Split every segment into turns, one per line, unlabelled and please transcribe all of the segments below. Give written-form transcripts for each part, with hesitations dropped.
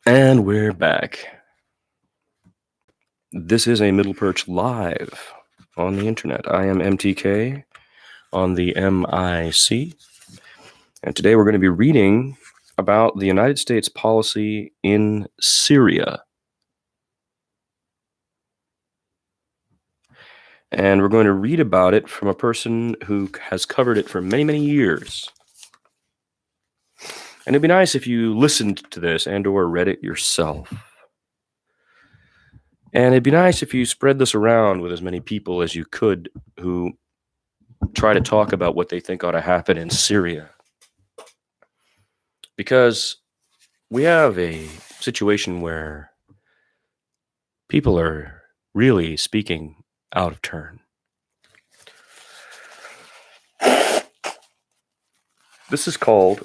And we're back. This is a Middle Perch live on the internet. I am MTK on the MIC. And today we're going to be reading about the United States policy in Syria. And we're going to read about it from a person who has covered it for many, many years. And it'd be nice if you listened to this and or read it yourself. And it'd be nice if you spread this around with as many people as you could who try to talk about what they think ought to happen in Syria. Because we have a situation where people are really speaking out of turn. This is called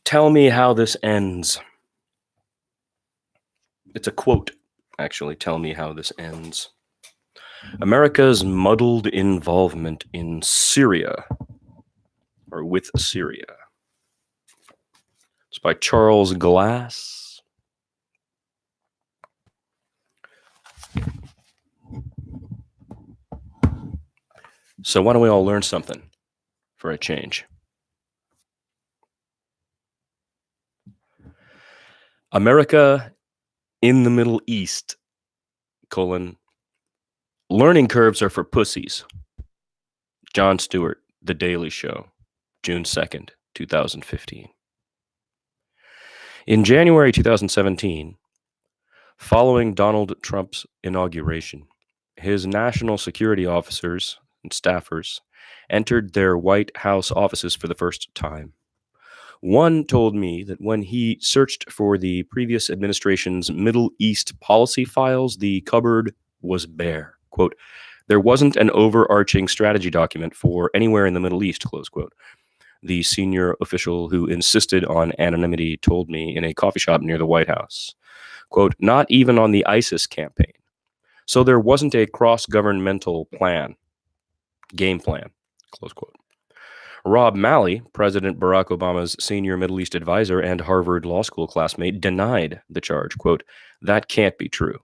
"Tell Me How This Ends." It's a quote, actually. Tell me how this ends. America's muddled involvement in Syria, or with Syria. It's by Charles Glass. So why don't we all learn something for a change? America in the Middle East, learning curves are for pussies. Jon Stewart, The Daily Show, June 2nd, 2015. In January 2017, following Donald Trump's inauguration, his national security officers and staffers entered their White House offices for the first time. One told me that when he searched for the previous administration's Middle East policy files, the cupboard was bare. Quote, "There wasn't an overarching strategy document for anywhere in the Middle East," close quote. The senior official who insisted on anonymity told me in a coffee shop near the White House. Quote, "Not even on the ISIS campaign. So there wasn't a cross-governmental game plan," close quote. Rob Malley, President Barack Obama's senior Middle East advisor and Harvard Law School classmate, denied the charge. Quote, "That can't be true."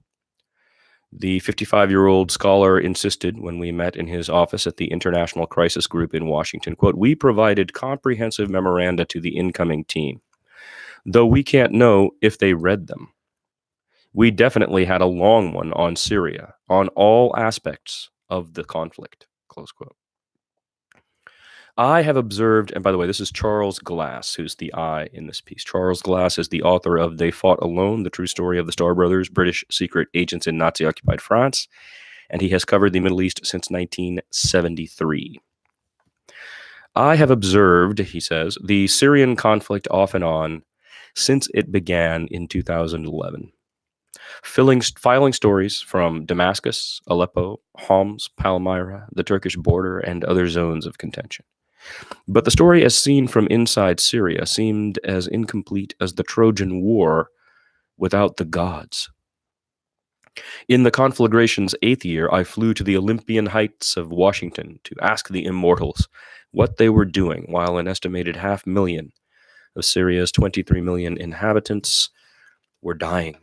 The 55-year-old scholar insisted when we met in his office at the International Crisis Group in Washington, quote, "We provided comprehensive memoranda to the incoming team, though we can't know if they read them. We definitely had a long one on Syria, on all aspects of the conflict," close quote. I have observed, and by the way, this is Charles Glass, who's the I in this piece. Charles Glass is the author of They Fought Alone, the true story of the Star Brothers, British secret agents in Nazi-occupied France, and he has covered the Middle East since 1973. I have observed, he says, the Syrian conflict off and on since it began in 2011. Filing stories from Damascus, Aleppo, Homs, Palmyra, the Turkish border, and other zones of contention. But the story as seen from inside Syria seemed as incomplete as the Trojan War without the gods. In the conflagration's 8th year, I flew to the Olympian heights of Washington to ask the immortals what they were doing while an estimated 500,000 of Syria's 23 million inhabitants were dying.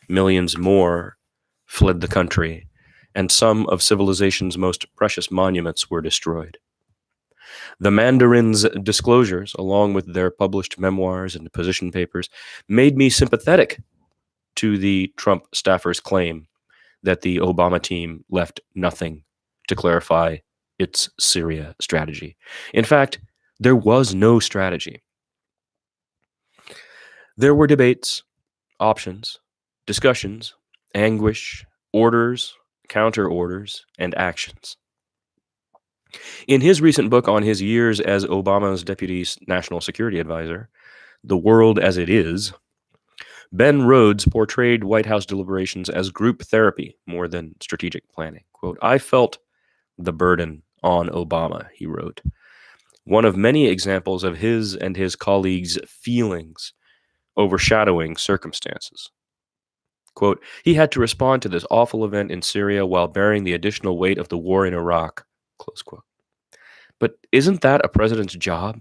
Millions more fled the country, and some of civilization's most precious monuments were destroyed. The Mandarins' disclosures, along with their published memoirs and position papers, made me sympathetic to the Trump staffer's claim that the Obama team left nothing to clarify its Syria strategy. In fact, there was no strategy. There were debates, options, discussions, anguish, orders, counter-orders, and actions. In his recent book on his years as Obama's deputy national security advisor, The World as It Is, Ben Rhodes portrayed White House deliberations as group therapy more than strategic planning. Quote, "I felt the burden on Obama," he wrote, one of many examples of his and his colleagues' feelings overshadowing circumstances. Quote, "He had to respond to this awful event in Syria while bearing the additional weight of the war in Iraq," close quote. But isn't that a president's job?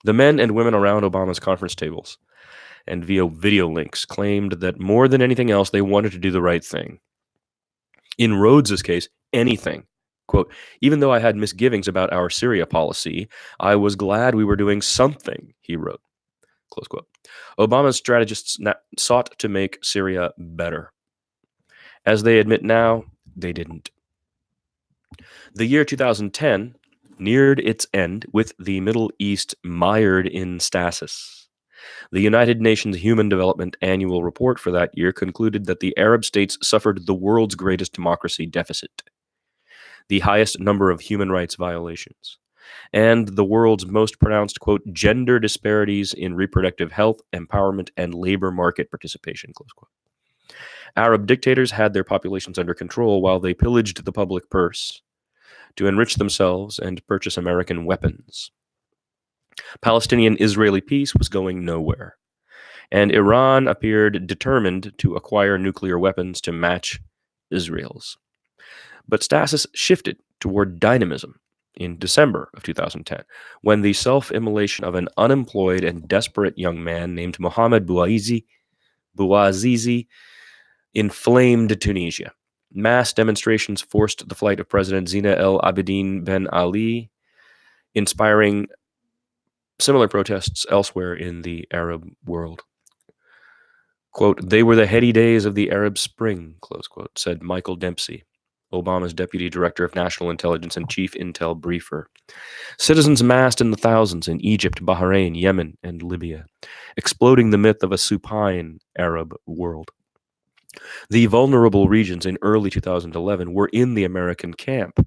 The men and women around Obama's conference tables and via video links claimed that more than anything else, they wanted to do the right thing. In Rhodes's case, anything. Quote, even though I had misgivings about our Syria policy, I was glad we were doing something, he wrote. Close quote. Obama's strategists sought to make Syria better. As they admit now, they didn't. The year 2010 neared its end with the Middle East mired in stasis. The United Nations Human Development Annual Report for that year concluded that the Arab states suffered the world's greatest democracy deficit, the highest number of human rights violations, and the world's most pronounced, quote, gender disparities in reproductive health, empowerment, and labor market participation, close quote. Arab dictators had their populations under control while they pillaged the public purse to enrich themselves and purchase American weapons. Palestinian-Israeli peace was going nowhere, and Iran appeared determined to acquire nuclear weapons to match Israel's. But status shifted toward dynamism in December of 2010, when the self-immolation of an unemployed and desperate young man named Mohamed Bouazizi inflamed Tunisia. Mass demonstrations forced the flight of President Zine El Abidine Ben Ali, inspiring similar protests elsewhere in the Arab world. Quote, they were the heady days of the Arab Spring, close quote, said Michael Dempsey, Obama's deputy director of national intelligence and chief intel briefer. Citizens massed in the thousands in Egypt, Bahrain, Yemen, and Libya, exploding the myth of a supine Arab world. The vulnerable regions in early 2011 were in the American camp,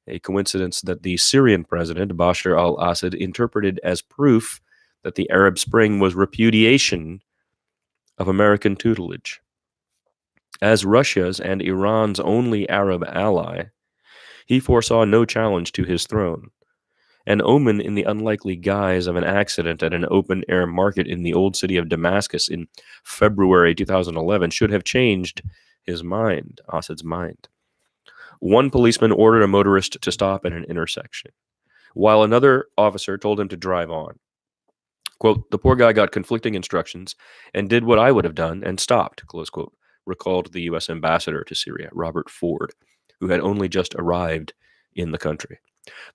a coincidence that the Syrian president, Bashar al-Assad, interpreted as proof that the Arab Spring was repudiation of American tutelage. As Russia's and Iran's only Arab ally, he foresaw no challenge to his throne. An omen in the unlikely guise of an accident at an open-air market in the old city of Damascus in February 2011 should have changed his mind, Assad's mind. One policeman ordered a motorist to stop at an intersection, while another officer told him to drive on. Quote, the poor guy got conflicting instructions and did what I would have done and stopped, close quote, recalled the U.S. ambassador to Syria, Robert Ford, who had only just arrived in the country.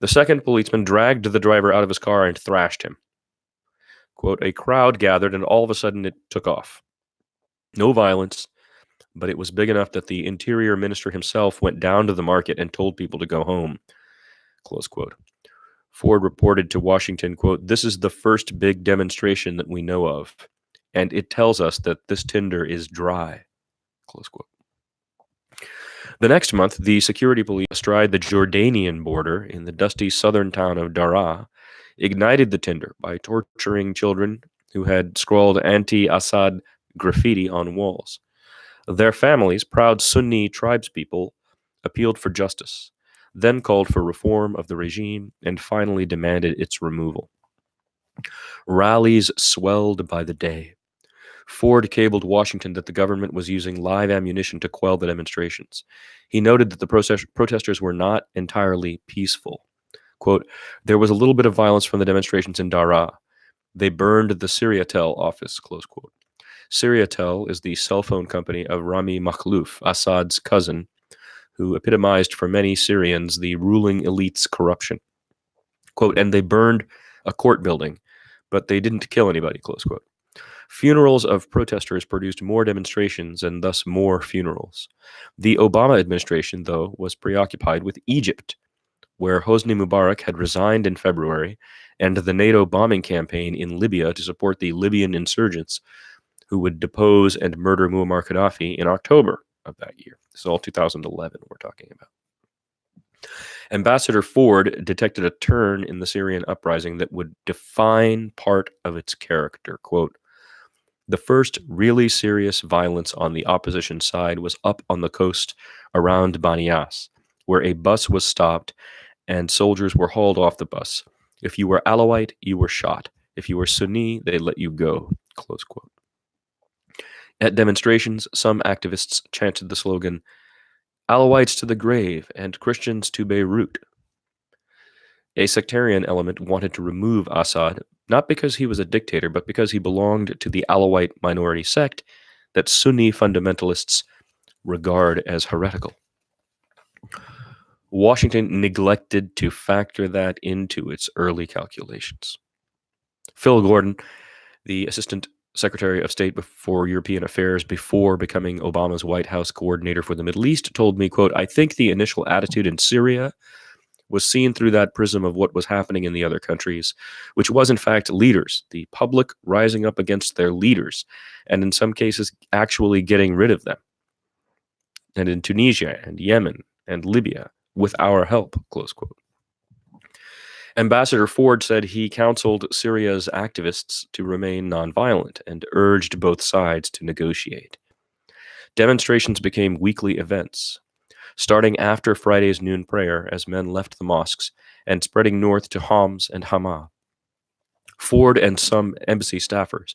The second policeman dragged the driver out of his car and thrashed him. Quote, a crowd gathered and all of a sudden it took off. No violence, but it was big enough that the interior minister himself went down to the market and told people to go home, close quote. Ford reported to Washington, quote, this is the first big demonstration that we know of, and it tells us that this tinder is dry, close quote. The next month, the security police astride the Jordanian border in the dusty southern town of Daraa ignited the tinder by torturing children who had scrawled anti-Assad graffiti on walls. Their families, proud Sunni tribespeople, appealed for justice, then called for reform of the regime, and finally demanded its removal. Rallies swelled by the day. Ford cabled Washington that the government was using live ammunition to quell the demonstrations. He noted that the protesters were not entirely peaceful. Quote, there was a little bit of violence from the demonstrations in Daraa. They burned the Syriatel office, close quote. Syriatel is the cell phone company of Rami Makhlouf, Assad's cousin, who epitomized for many Syrians the ruling elite's corruption. Quote, and they burned a court building, but they didn't kill anybody, close quote. Funerals of protesters produced more demonstrations and thus more funerals. The Obama administration, though, was preoccupied with Egypt, where Hosni Mubarak had resigned in February, and the NATO bombing campaign in Libya to support the Libyan insurgents who would depose and murder Muammar Gaddafi in October of that year. This is all 2011 we're talking about. Ambassador Ford detected a turn in the Syrian uprising that would define part of its character. Quote, the first really serious violence on the opposition side was up on the coast around Banias, where a bus was stopped and soldiers were hauled off the bus. If you were Alawite, you were shot. If you were Sunni, they let you go, close quote. At demonstrations, some activists chanted the slogan, Alawites to the grave and Christians to Beirut. A sectarian element wanted to remove Assad, not because he was a dictator, but because he belonged to the Alawite minority sect that Sunni fundamentalists regard as heretical. Washington neglected to factor that into its early calculations. Phil Gordon, the Assistant Secretary of State for European Affairs before becoming Obama's White House coordinator for the Middle East, told me, quote, "I think the initial attitude in Syria was seen through that prism of what was happening in the other countries, which was in fact leaders, the public rising up against their leaders, and in some cases actually getting rid of them. And in Tunisia and Yemen and Libya, with our help," close quote. Ambassador Ford said he counseled Syria's activists to remain nonviolent and urged both sides to negotiate. Demonstrations became weekly events, starting after Friday's noon prayer as men left the mosques and spreading north to Homs and Hama. Ford and some embassy staffers,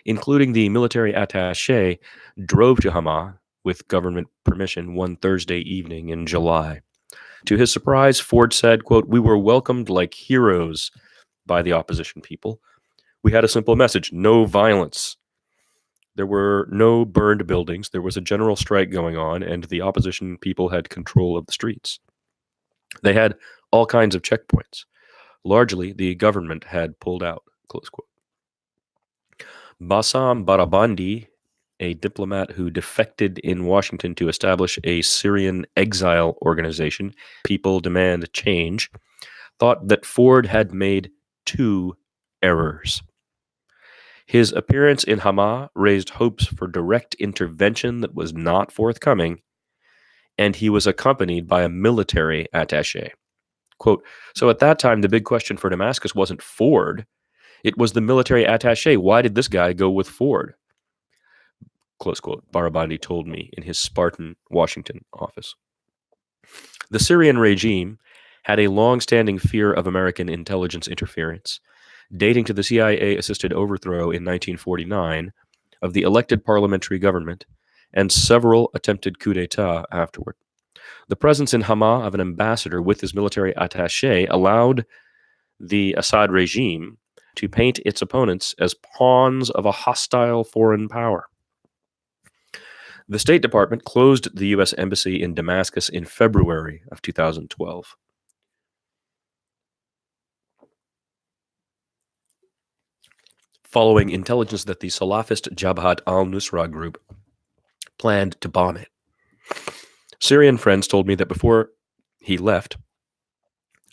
including the military attaché, drove to Hama with government permission one Thursday evening in July. To his surprise, Ford said, quote, "We were welcomed like heroes by the opposition people. We had a simple message: no violence. There were no burned buildings. There was a general strike going on, and the opposition people had control of the streets. They had all kinds of checkpoints. Largely, the government had pulled out," close quote. Bassam Barabandi, a diplomat who defected in Washington to establish a Syrian exile organization, People Demand Change, thought that Ford had made two errors. His appearance in Hama raised hopes for direct intervention that was not forthcoming, and he was accompanied by a military attaché. Quote, "So at that time, the big question for Damascus wasn't Ford, it was the military attaché. Why did this guy go with Ford?" Close quote, Barabandi told me in his Spartan, Washington office. The Syrian regime had a long-standing fear of American intelligence interference, dating to the CIA-assisted overthrow in 1949 of the elected parliamentary government and several attempted coups d'etat afterward. The presence in Hama of an ambassador with his military attaché allowed the Assad regime to paint its opponents as pawns of a hostile foreign power. The State Department closed the U.S. Embassy in Damascus in February of 2012. Following intelligence that the Salafist Jabhat al-Nusra group planned to bomb it. Syrian friends told me that before he left,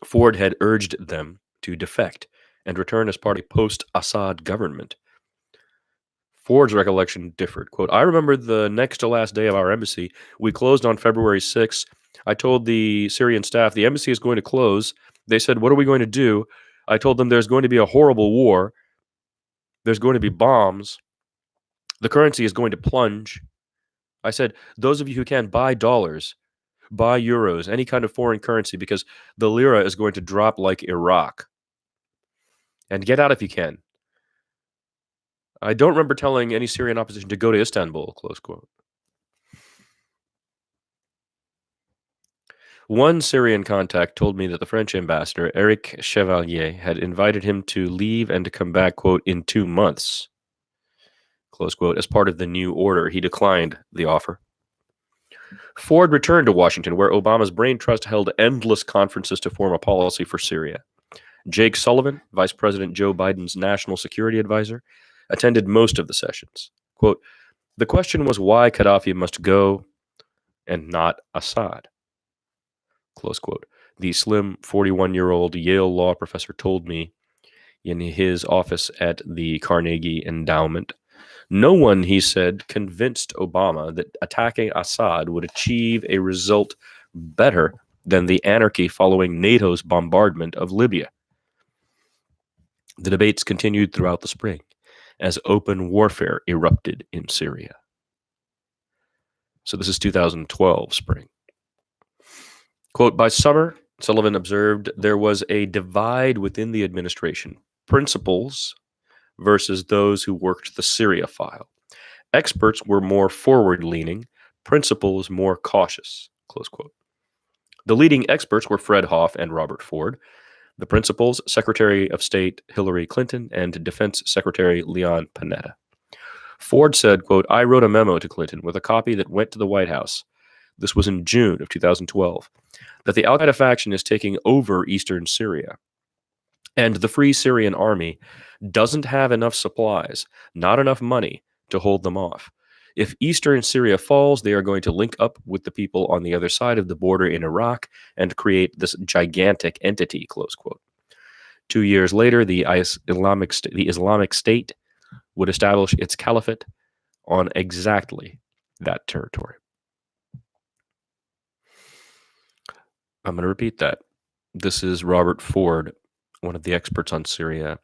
Ford had urged them to defect and return as part of a post-Assad government. Ford's recollection differed. Quote, "I remember the next to last day of our embassy. We closed on February 6th. I told the Syrian staff, the embassy is going to close. They said, what are we going to do? I told them there's going to be a horrible war. There's going to be bombs. The currency is going to plunge. I said, those of you who can, buy dollars, buy euros, any kind of foreign currency, because the lira is going to drop like Iraq. And get out if you can. I don't remember telling any Syrian opposition to go to Istanbul," close quote. One Syrian contact told me that the French ambassador, Eric Chevalier, had invited him to leave and to come back, quote, "in 2 months," close quote, as part of the new order. He declined the offer. Ford returned to Washington, where Obama's brain trust held endless conferences to form a policy for Syria. Jake Sullivan, Vice President Joe Biden's national security advisor, attended most of the sessions. Quote, "The question was why Gaddafi must go and not Assad," close quote. The slim 41-year-old Yale law professor told me in his office at the Carnegie Endowment. No one, he said, convinced Obama that attacking Assad would achieve a result better than the anarchy following NATO's bombardment of Libya. The debates continued throughout the spring as open warfare erupted in Syria. So this is 2012 spring. Quote, "By summer," Sullivan observed, "there was a divide within the administration, principals versus those who worked the Syria file. Experts were more forward-leaning, principals more cautious," close quote. The leading experts were Fred Hoff and Robert Ford. The principals, Secretary of State Hillary Clinton and Defense Secretary Leon Panetta. Ford said, quote, I wrote a memo to Clinton with a copy that went to the White House. This was in June of 2012, that the al-Qaeda faction is taking over eastern Syria. And the Free Syrian Army doesn't have enough supplies, not enough money to hold them off. If eastern Syria falls, they are going to link up with the people on the other side of the border in Iraq and create this gigantic entity, close quote. 2 years later, the Islamic State would establish its caliphate on exactly that territory. I'm going to repeat that. This is Robert Ford, one of the experts on Syria.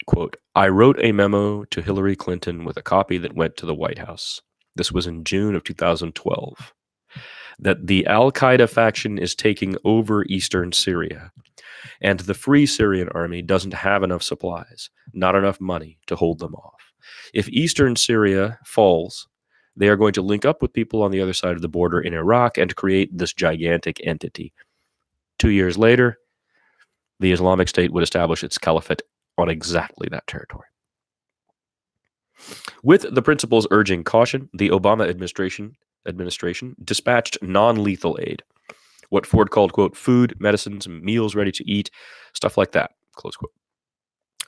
Quote, I wrote a memo to Hillary Clinton with a copy that went to the White House. This was in June of 2012. That the al-Qaeda faction is taking over eastern Syria, and the Free Syrian Army doesn't have enough supplies, not enough money to hold them off. If eastern Syria falls, they are going to link up with people on the other side of the border in Iraq and create this gigantic entity. 2 years later, the Islamic State would establish its caliphate on exactly that territory. With the principals urging caution, the Obama administration dispatched non-lethal aid, what Ford called, quote, food, medicines, meals ready to eat, stuff like that, close quote,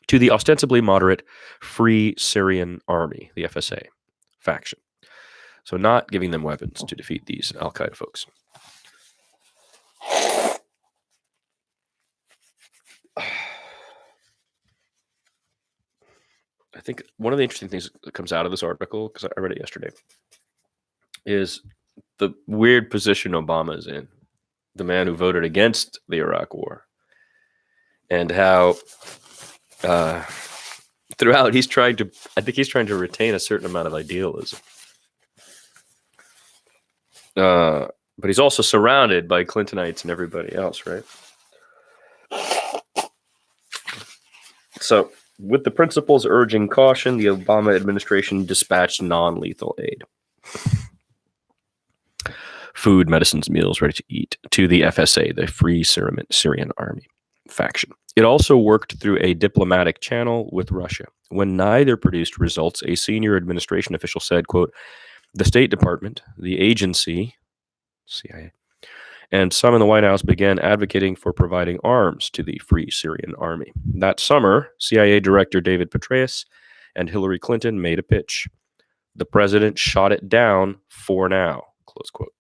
to the ostensibly moderate Free Syrian Army, the FSA, faction. So not giving them weapons to defeat these al-Qaeda folks. I think one of the interesting things that comes out of this article, because I read it yesterday, is the weird position Obama is in, the man who voted against the Iraq War, and how throughout he's trying to retain a certain amount of idealism. But he's also surrounded by Clintonites and everybody else, right? So, with the principals urging caution, the Obama administration dispatched non-lethal aid. Food, medicines, meals ready to eat to the FSA, the Free Syrian Army faction. It also worked through a diplomatic channel with Russia. When neither produced results, a senior administration official said, quote, the State Department, the agency, CIA, and some in the White House began advocating for providing arms to the Free Syrian Army. That summer, CIA Director David Petraeus and Hillary Clinton made a pitch. The president shot it down for now, close quote.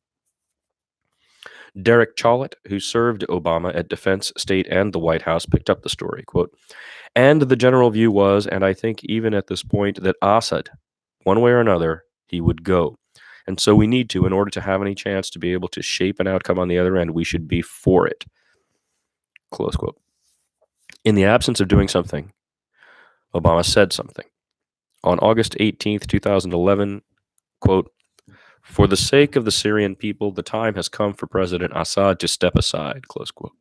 Derek Chollet, who served Obama at Defense, State, and the White House, picked up the story, quote, and the general view was, and I think even at this point, that Assad, one way or another, he would go. And so we need to, in order to have any chance to be able to shape an outcome on the other end, we should be for it. Close quote. In the absence of doing something, Obama said something. On August 18th, 2011, quote, for the sake of the Syrian people, the time has come for President Assad to step aside, close quote.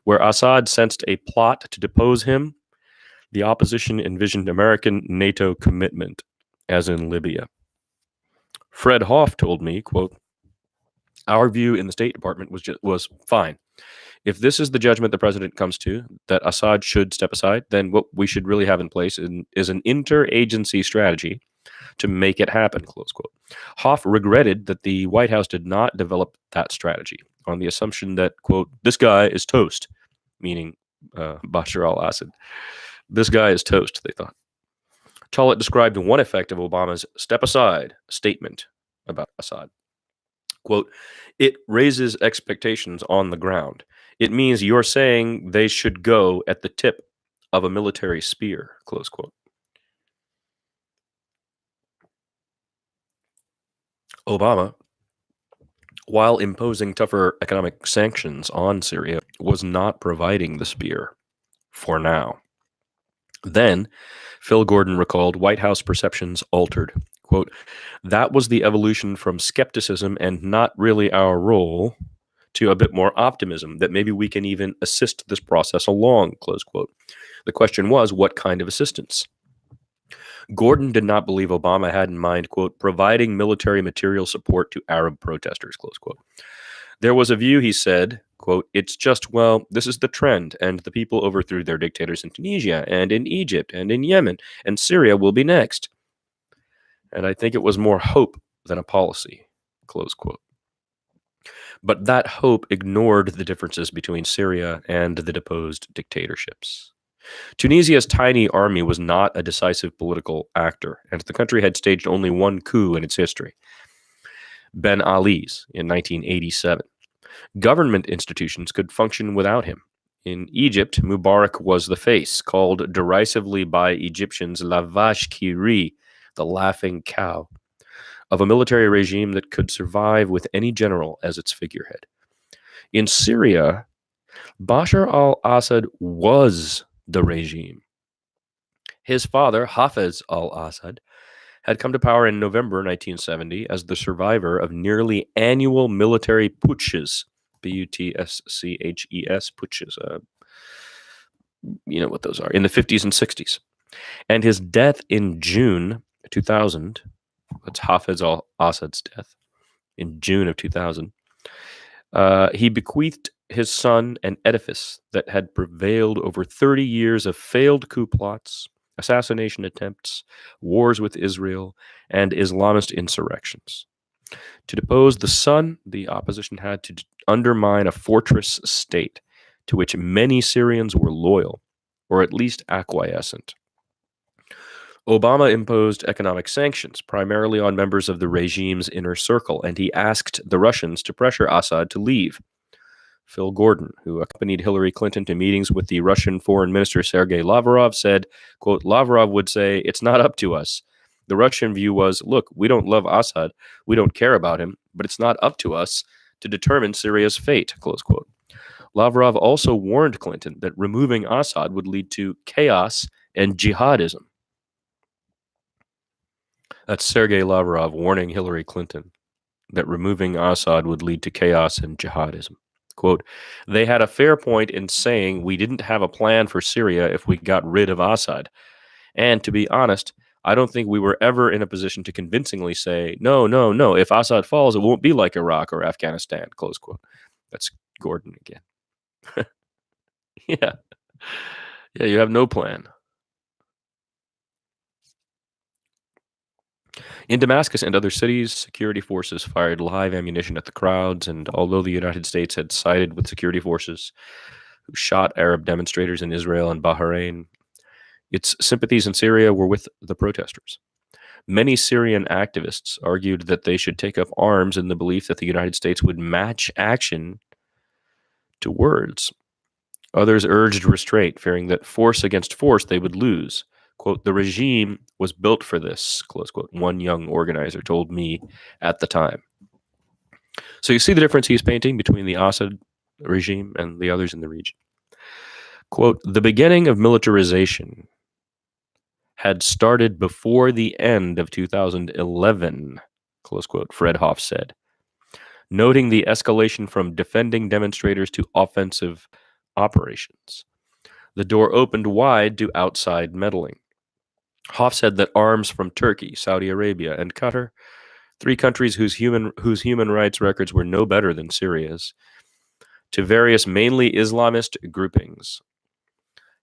Where Assad sensed a plot to depose him, the opposition envisioned American NATO commitment, as in Libya. Fred Hoff told me, quote, our view in the State Department was fine. If this is the judgment the president comes to, that Assad should step aside, then what we should really have in place is an interagency strategy to make it happen, close quote. Hoff regretted that the White House did not develop that strategy on the assumption that, quote, this guy is toast, meaning Bashar al-Assad. This guy is toast, they thought. Chollet described one effect of Obama's step aside statement about Assad. Quote, it raises expectations on the ground. It means you're saying they should go at the tip of a military spear, close quote. Obama, while imposing tougher economic sanctions on Syria, was not providing the spear for now. Then, Phil Gordon recalled White House perceptions altered. Quote, that was the evolution from skepticism and not really our role to a bit more optimism that maybe we can even assist this process along, close quote. The question was, what kind of assistance? Gordon did not believe Obama had in mind, quote, providing military material support to Arab protesters, close quote. There was a view, he said, quote, it's just, well, this is the trend, and the people overthrew their dictators in Tunisia and in Egypt and in Yemen, and Syria will be next. And I think it was more hope than a policy, close quote. But that hope ignored the differences between Syria and the deposed dictatorships. Tunisia's tiny army was not a decisive political actor, and the country had staged only one coup in its history, Ben Ali's in 1987. Government institutions could function without him. In Egypt, Mubarak was the face, called derisively by Egyptians la vache qui rit, the laughing cow, of a military regime that could survive with any general as its figurehead. In Syria, Bashar al-Assad was the regime. His father, Hafez al-Assad, had come to power in November 1970 as the survivor of nearly annual military putsches, Putsches, putsches, you know what those are, in the 50s and 60s. And his death in June 2000, that's Hafez al-Assad's death, in June of 2000, he bequeathed his son an edifice that had prevailed over 30 years of failed coup plots, assassination attempts, wars with Israel, and Islamist insurrections. To depose the son, the opposition had to undermine a fortress state to which many Syrians were loyal, or at least acquiescent. Obama imposed economic sanctions, primarily on members of the regime's inner circle, and he asked the Russians to pressure Assad to leave. Phil Gordon, who accompanied Hillary Clinton to meetings with the Russian Foreign Minister Sergei Lavrov, said, quote, Lavrov would say, it's not up to us. The Russian view was, look, we don't love Assad, we don't care about him, but it's not up to us to determine Syria's fate, close quote. Lavrov also warned Clinton that removing Assad would lead to chaos and jihadism. That's Sergei Lavrov warning Hillary Clinton that removing Assad would lead to chaos and jihadism. Quote, they had a fair point in saying we didn't have a plan for Syria if we got rid of Assad. And to be honest, I don't think we were ever in a position to convincingly say, no, if Assad falls, it won't be like Iraq or Afghanistan, close quote. That's Gordon again. Yeah, you have no plan. In Damascus and other cities, security forces fired live ammunition at the crowds, and although the United States had sided with security forces who shot Arab demonstrators in Israel and Bahrain, its sympathies in Syria were with the protesters. Many Syrian activists argued that they should take up arms in the belief that the United States would match action to words. Others urged restraint, fearing that force against force they would lose. Quote, the regime was built for this, close quote, one young organizer told me at the time. So you see the difference he's painting between the Assad regime and the others in the region. Quote, the beginning of militarization had started before the end of 2011, close quote, Fred Hoff said, noting the escalation from defending demonstrators to offensive operations. The door opened wide to outside meddling. Hoff said that arms from Turkey, Saudi Arabia, and Qatar, three countries whose human rights records were no better than Syria's, to various mainly Islamist groupings,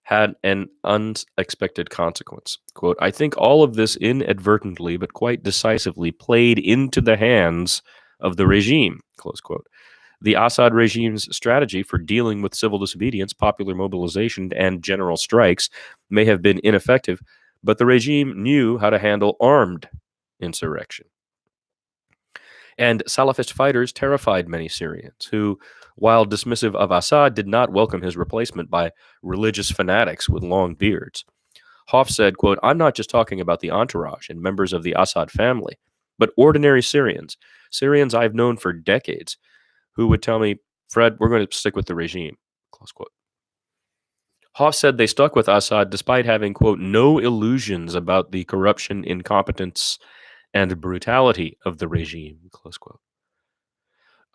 had an unexpected consequence. Quote, I think all of this inadvertently but quite decisively played into the hands of the regime, close quote. The Assad regime's strategy for dealing with civil disobedience, popular mobilization, and general strikes may have been ineffective, but the regime knew how to handle armed insurrection. And Salafist fighters terrified many Syrians who, while dismissive of Assad, did not welcome his replacement by religious fanatics with long beards. Hoff said, quote, I'm not just talking about the entourage and members of the Assad family, but ordinary Syrians I've known for decades, who would tell me, Fred, we're going to stick with the regime, close quote. Hoff said they stuck with Assad despite having, quote, no illusions about the corruption, incompetence, and brutality of the regime, close quote.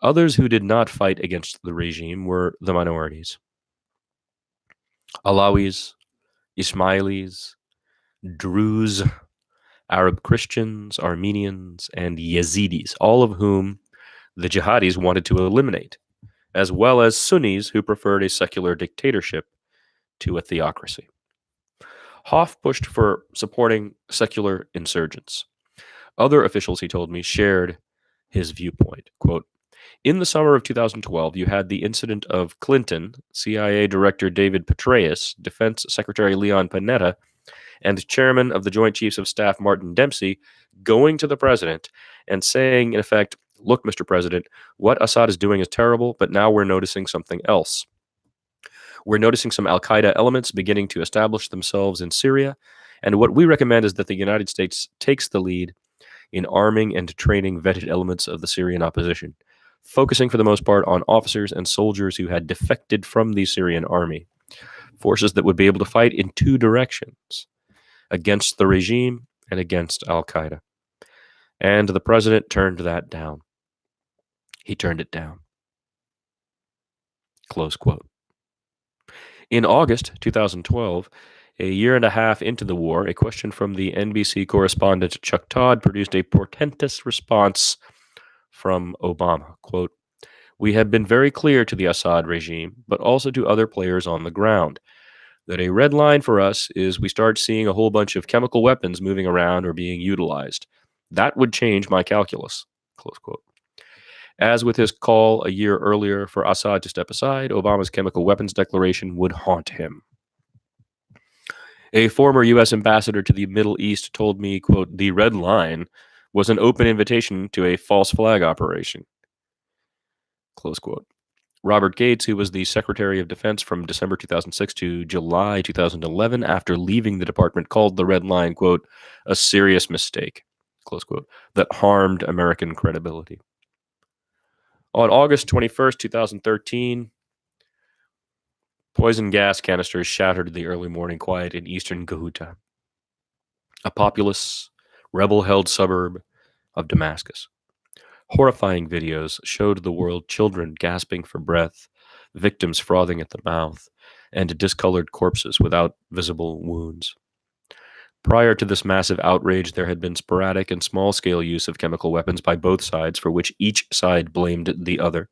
Others who did not fight against the regime were the minorities. Alawis, Ismailis, Druze, Arab Christians, Armenians, and Yazidis, all of whom the jihadis wanted to eliminate, as well as Sunnis who preferred a secular dictatorship to a theocracy. Hoff pushed for supporting secular insurgents. Other officials, he told me, shared his viewpoint. Quote, in the summer of 2012, you had the incident of Clinton, CIA Director David Petraeus, Defense Secretary Leon Panetta, and Chairman of the Joint Chiefs of Staff Martin Dempsey going to the president and saying, in effect, look, Mr. President, what Assad is doing is terrible, but now we're noticing something else. We're noticing some Al Qaeda elements beginning to establish themselves in Syria, and what we recommend is that the United States takes the lead in arming and training vetted elements of the Syrian opposition, focusing for the most part on officers and soldiers who had defected from the Syrian army, forces that would be able to fight in two directions, against the regime and against Al Qaeda. And the president turned that down. He turned it down. Close quote. In August 2012, a year and a half into the war, a question from the NBC correspondent Chuck Todd produced a portentous response from Obama. Quote, we have been very clear to the Assad regime, but also to other players on the ground, that a red line for us is we start seeing a whole bunch of chemical weapons moving around or being utilized. That would change my calculus. Close quote. As with his call a year earlier for Assad to step aside, Obama's chemical weapons declaration would haunt him. A former U.S. ambassador to the Middle East told me, quote, the red line was an open invitation to a false flag operation. Close quote. Robert Gates, who was the Secretary of Defense from December 2006 to July 2011, after leaving the department, called the red line, quote, a serious mistake, close quote, that harmed American credibility. On August 21st, 2013, poison gas canisters shattered the early morning quiet in eastern Ghouta, a populous, rebel-held suburb of Damascus. Horrifying videos showed the world children gasping for breath, victims frothing at the mouth, and discolored corpses without visible wounds. Prior to this massive outrage, there had been sporadic and small-scale use of chemical weapons by both sides, for which each side blamed the other.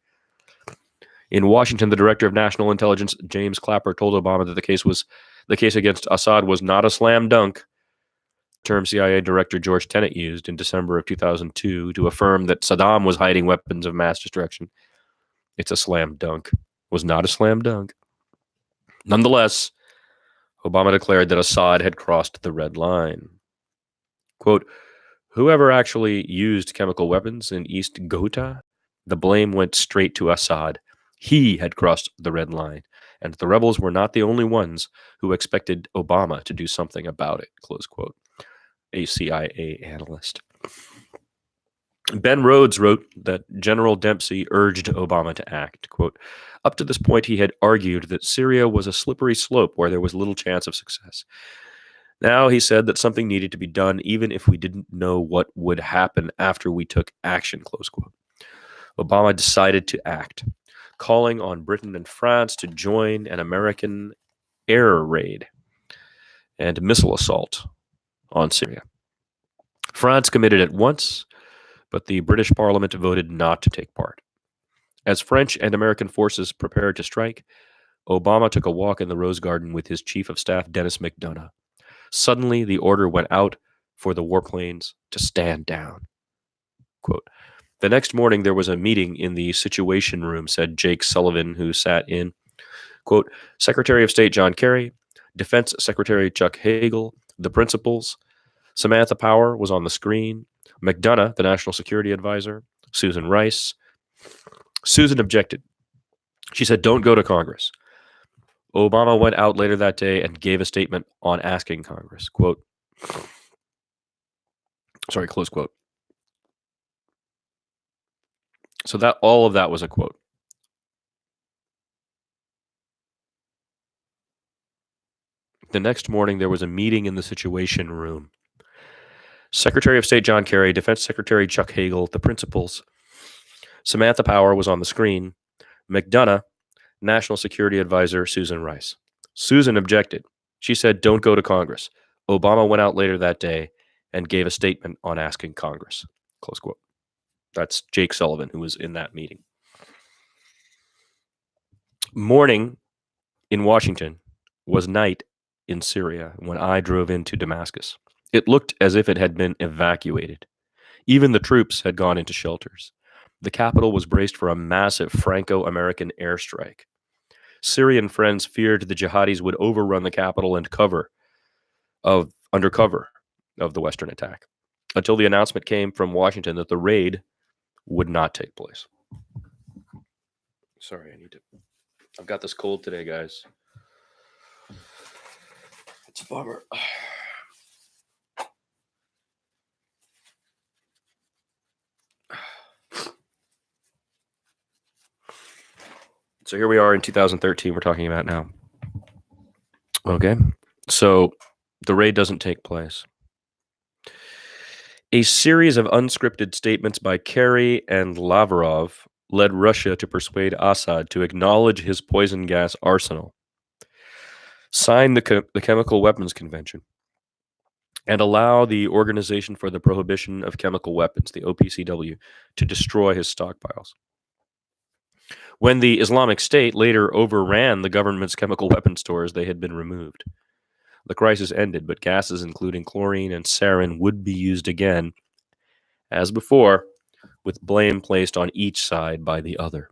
In Washington, the director of national intelligence, James Clapper, told Obama that the case against Assad was not a slam dunk, term CIA Director George Tenet used in December of 2002 to affirm that Saddam was hiding weapons of mass destruction. It's a slam dunk. It was not a slam dunk. Nonetheless, Obama declared that Assad had crossed the red line. Quote, whoever actually used chemical weapons in East Ghouta, the blame went straight to Assad. He had crossed the red line, and the rebels were not the only ones who expected Obama to do something about it, close quote. A CIA analyst. Ben Rhodes wrote that General Dempsey urged Obama to act. Quote, up to this point, he had argued that Syria was a slippery slope where there was little chance of success. Now he said that something needed to be done even if we didn't know what would happen after we took action, close quote. Obama decided to act, calling on Britain and France to join an American air raid and missile assault on Syria. France committed at once, but the British Parliament voted not to take part. As French and American forces prepared to strike, Obama took a walk in the Rose Garden with his Chief of Staff, Dennis McDonough. Suddenly, the order went out for the warplanes to stand down. Quote, the next morning, there was a meeting in the Situation Room, said Jake Sullivan, who sat in. Quote, Secretary of State John Kerry, Defense Secretary Chuck Hagel, the principals, Samantha Power was on the screen, McDonough, the National Security Advisor, Susan Rice. Susan objected. She said, don't go to Congress. Obama went out later that day and gave a statement on asking Congress. Quote, close quote. So that all of that was a quote. The next morning, there was a meeting in the Situation Room. Secretary of State John Kerry, Defense Secretary Chuck Hagel, the principals. Samantha Power was on the screen. McDonough, National Security Advisor Susan Rice. Susan objected. She said, don't go to Congress. Obama went out later that day and gave a statement on asking Congress. Close quote. That's Jake Sullivan, who was in that meeting. Morning in Washington was night in Syria when I drove into Damascus. It looked as if it had been evacuated. Even the troops had gone into shelters. The capital was braced for a massive Franco-American airstrike. Syrian friends feared the jihadis would overrun the capital and under cover of the Western attack, until the announcement came from Washington that the raid would not take place. Sorry, I've got this cold today, guys. It's a bummer. So here we are in 2013, we're talking about now. Okay, so the raid doesn't take place. A series of unscripted statements by Kerry and Lavrov led Russia to persuade Assad to acknowledge his poison gas arsenal, sign the Chemical Weapons Convention, and allow the Organization for the Prohibition of Chemical Weapons, the OPCW, to destroy his stockpiles. When the Islamic State later overran the government's chemical weapon stores, they had been removed. The crisis ended, but gases including chlorine and sarin would be used again, as before, with blame placed on each side by the other.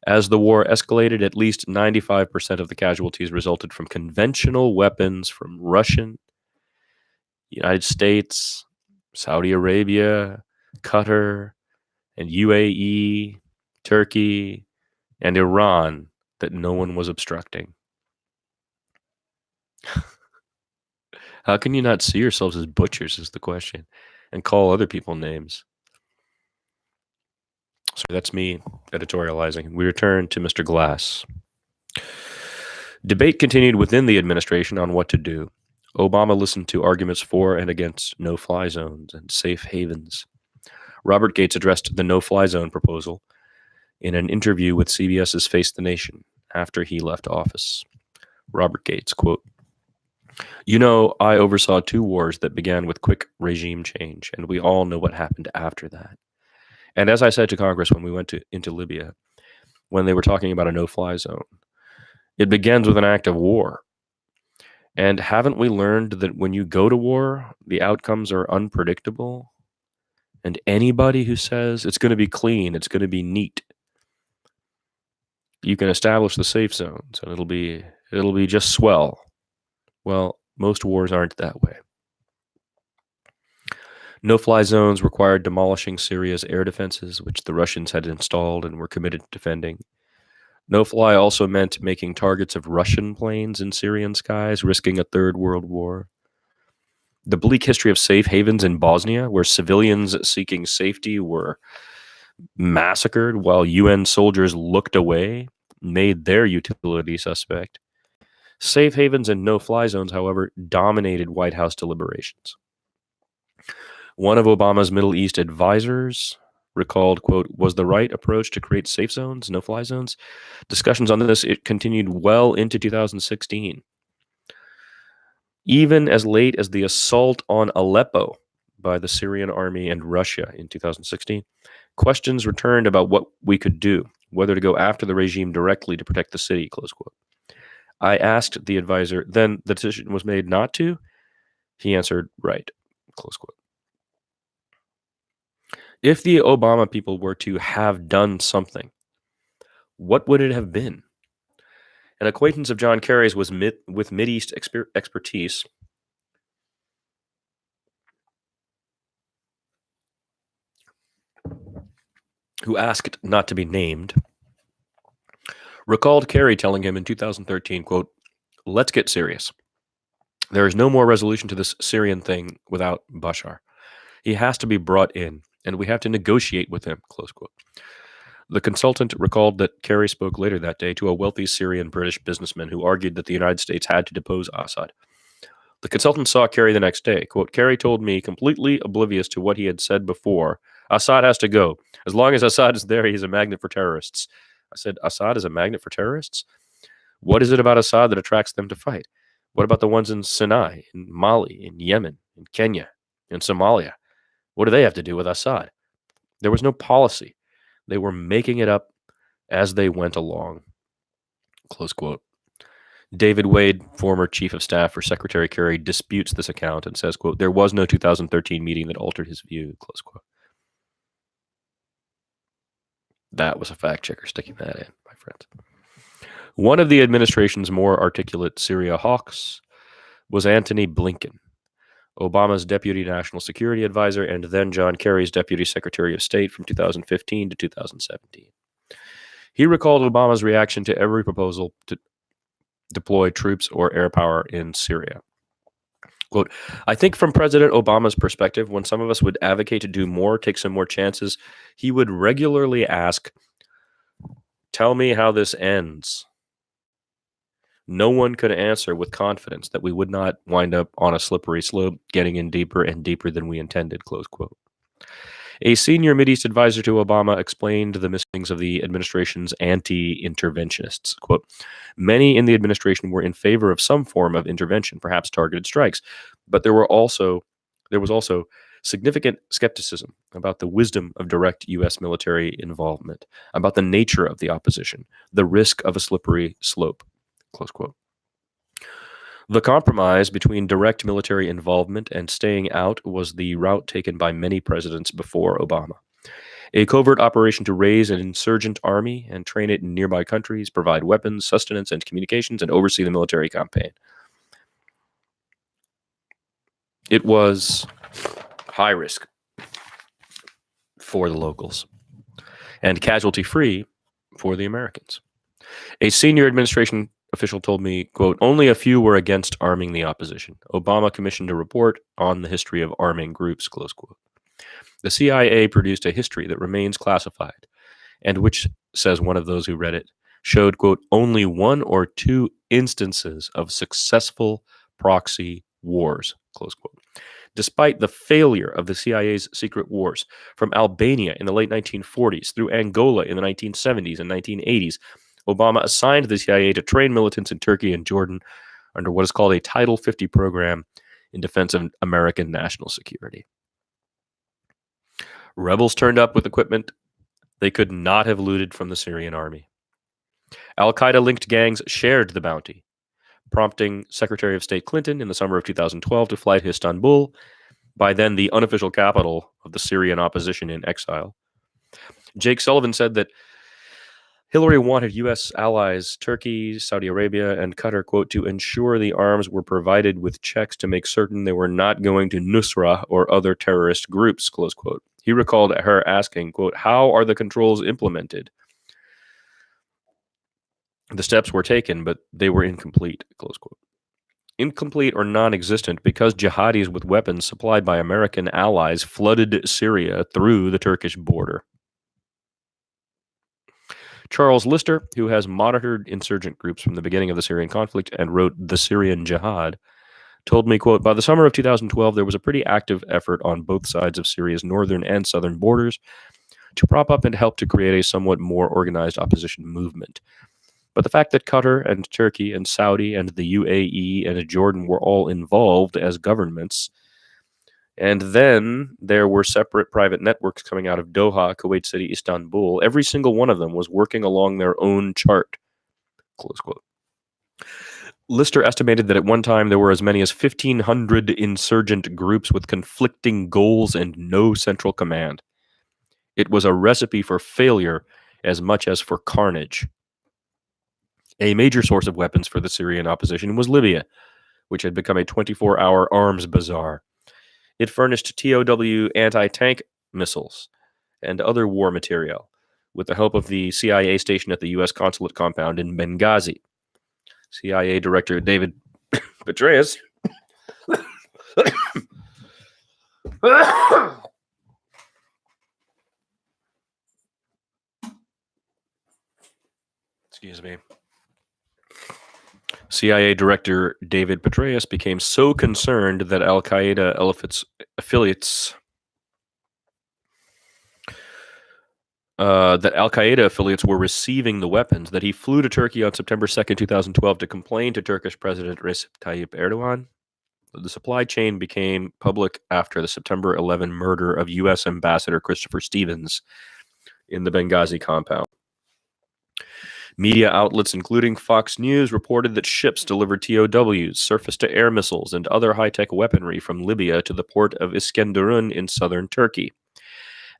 As the war escalated, at least 95% of the casualties resulted from conventional weapons from Russian, United States, Saudi Arabia, Qatar, and UAE, Turkey, and Iran that no one was obstructing. How can you not see yourselves as butchers is the question, and call other people names? So that's me editorializing. We return to Mr. Glass. Debate continued within the administration on what to do. Obama listened to arguments for and against no-fly zones and safe havens. Robert Gates addressed the no-fly zone proposal in an interview with CBS's Face the Nation after he left office. Robert Gates, quote, "You know, I oversaw 2 wars that began with quick regime change, and we all know what happened after that. And as I said to Congress when we went into Libya, when they were talking about a no-fly zone, it begins with an act of war. And haven't we learned that when you go to war, the outcomes are unpredictable? And anybody who says it's going to be clean, it's going to be neat, you can establish the safe zones and it'll be just swell. Well, most wars aren't that way. No-fly zones required demolishing Syria's air defenses, which the Russians had installed and were committed to defending. No-fly also meant making targets of Russian planes in Syrian skies, risking a third world war. The bleak history of safe havens in Bosnia, where civilians seeking safety were massacred while UN soldiers looked away, made their utility suspect. Safe havens and no-fly zones, however, dominated White House deliberations. One of Obama's Middle East advisors recalled, quote, "Was the right approach to create safe zones, no-fly zones? Discussions on this, it continued well into 2016. Even as late as the assault on Aleppo by the Syrian army and Russia in 2016, questions returned about what we could do, whether to go after the regime directly to protect the city," close quote. I asked the advisor, then the decision was made not to? He answered, right, close quote. If the Obama people were to have done something, what would it have been? An acquaintance of John Kerry's was with Mideast expertise who asked not to be named, recalled Kerry telling him in 2013, quote, "Let's get serious. There is no more resolution to this Syrian thing without Bashar. He has to be brought in, and we have to negotiate with him," close quote. The consultant recalled that Kerry spoke later that day to a wealthy Syrian British businessman who argued that the United States had to depose Assad. The consultant saw Kerry the next day. Quote, "Kerry told me, completely oblivious to what he had said before, Assad has to go. As long as Assad is there, he's a magnet for terrorists." I said, Assad is a magnet for terrorists? What is it about Assad that attracts them to fight? What about the ones in Sinai, in Mali, in Yemen, in Kenya, in Somalia? What do they have to do with Assad? There was no policy. They were making it up as they went along. Close quote. David Wade, former chief of staff for Secretary Kerry, disputes this account and says, quote, there was no 2013 meeting that altered his view, close quote. That was a fact checker sticking that in, my friends. One of the administration's more articulate Syria hawks was Antony Blinken, Obama's deputy national security advisor and then John Kerry's deputy secretary of state from 2015 to 2017. He recalled Obama's reaction to every proposal to deploy troops or air power in Syria. Quote, I think from President Obama's perspective, when some of us would advocate to do more, take some more chances, he would regularly ask, tell me how this ends. No one could answer with confidence that we would not wind up on a slippery slope, getting in deeper and deeper than we intended, close quote. A senior Mideast advisor to Obama explained the misgivings of the administration's anti-interventionists. Quote, many in the administration were in favor of some form of intervention, perhaps targeted strikes, but there was also significant skepticism about the wisdom of direct U.S. military involvement, about the nature of the opposition, the risk of a slippery slope, close quote. The compromise between direct military involvement and staying out was the route taken by many presidents before Obama. A covert operation to raise an insurgent army and train it in nearby countries, provide weapons, sustenance, and communications, and oversee the military campaign. It was high risk for the locals and casualty-free for the Americans. A senior administration official told me, quote, only a few were against arming the opposition. Obama commissioned a report on the history of arming groups, close quote. The CIA produced a history that remains classified, and which, says one of those who read it, showed, quote, only one or two instances of successful proxy wars, close quote. Despite the failure of the CIA's secret wars from Albania in the late 1940s through Angola in the 1970s and 1980s, Obama assigned the CIA to train militants in Turkey and Jordan under what is called a Title 50 program in defense of American national security. Rebels turned up with equipment they could not have looted from the Syrian army. Al-Qaeda-linked gangs shared the bounty, prompting Secretary of State Clinton in the summer of 2012 to fly to Istanbul, by then the unofficial capital of the Syrian opposition in exile. Jake Sullivan said that Hillary wanted U.S. allies, Turkey, Saudi Arabia, and Qatar, quote, to ensure the arms were provided with checks to make certain they were not going to Nusra or other terrorist groups, close quote. He recalled her asking, quote, how are the controls implemented? The steps were taken, but they were incomplete, close quote. Incomplete or non-existent because jihadis with weapons supplied by American allies flooded Syria through the Turkish border. Charles Lister, who has monitored insurgent groups from the beginning of the Syrian conflict and wrote The Syrian Jihad, told me, quote, by the summer of 2012, there was a pretty active effort on both sides of Syria's northern and southern borders to prop up and help to create a somewhat more organized opposition movement. But the fact that Qatar and Turkey and Saudi and the UAE and Jordan were all involved as governments, and then there were separate private networks coming out of Doha, Kuwait City, Istanbul. Every single one of them was working along their own chart, close quote. Lister estimated that at one time there were as many as 1,500 insurgent groups with conflicting goals and no central command. It was a recipe for failure as much as for carnage. A major source of weapons for the Syrian opposition was Libya, which had become a 24-hour arms bazaar. It furnished TOW anti-tank missiles and other war material with the help of the CIA station at the U.S. consulate compound in Benghazi. CIA Director David Petraeus excuse me. CIA Director David Petraeus became so concerned that Al-Qaeda affiliates were receiving the weapons that he flew to Turkey on September 2nd, 2012 to complain to Turkish President Recep Tayyip Erdogan. The supply chain became public after the September 11 murder of U.S. Ambassador Christopher Stevens in the Benghazi compound. Media outlets, including Fox News, reported that ships delivered TOWs, surface-to-air missiles, and other high-tech weaponry from Libya to the port of Iskenderun in southern Turkey.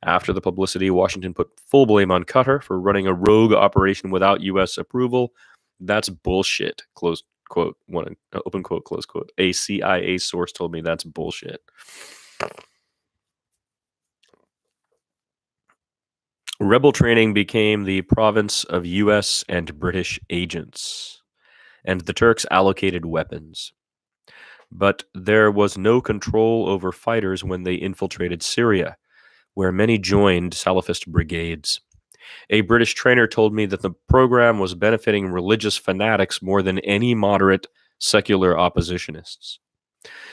After the publicity, Washington put full blame on Qatar for running a rogue operation without U.S. approval. That's bullshit, close quote, open quote, close quote. A CIA source told me that's bullshit. Rebel training became the province of U.S. and British agents, and the Turks allocated weapons. But there was no control over fighters when they infiltrated Syria, where many joined Salafist brigades. A British trainer told me that the program was benefiting religious fanatics more than any moderate secular oppositionists.